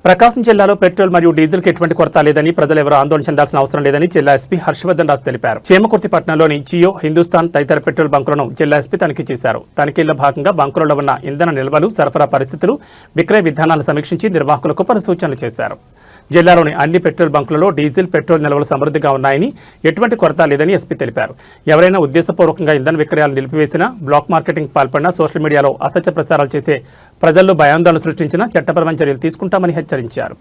ప్రకాశం జిల్లాలో పెట్రోల్ మరియు డీజిల్కి ఎటువంటి కొరత లేదని ప్రజలు ఎవరూ ఆందోళన చెందాల్సిన అవసరం లేదని జిల్లా ఎస్పీ హర్షవర్ధన్ రాజు తెలిపారు. చేమకుర్తి పట్టణంలోని జియో, హిందుస్థాన్ తదితర పెట్రోల్ బంకులను జిల్లా ఎస్పీ తనిఖీ చేశారు. తనిఖీల్లో భాగంగా బంకులలో ఉన్న ఇంధన నిల్వలు, సరఫరా పరిస్థితులు, విక్రయ విధానాలను సమీక్షించి నిర్వాహకులకు పలు సూచనలు చేశారు. జిల్లాలోని అన్ని పెట్రోల్ బంకులలో డీజిల్, పెట్రోల్ నిల్వలు సమృద్ధిగా ఉన్నాయని, ఎటువంటి కొరత లేదని ఎస్పీ తెలిపారు. ఎవరైనా ఉద్దేశపూర్వకంగా ఇంధన విక్రయాలు నిలిపివేసినా, బ్లాక్ మార్కెటింగ్ పాల్పడినా, సోషల్ మీడియాలో అసత్య ప్రచారాలు చేసే ప్రజల్లో భయాందోళన సృష్టించినా చట్టపరమైన చర్యలు తీసుకుంటామని హెచ్చరించారు.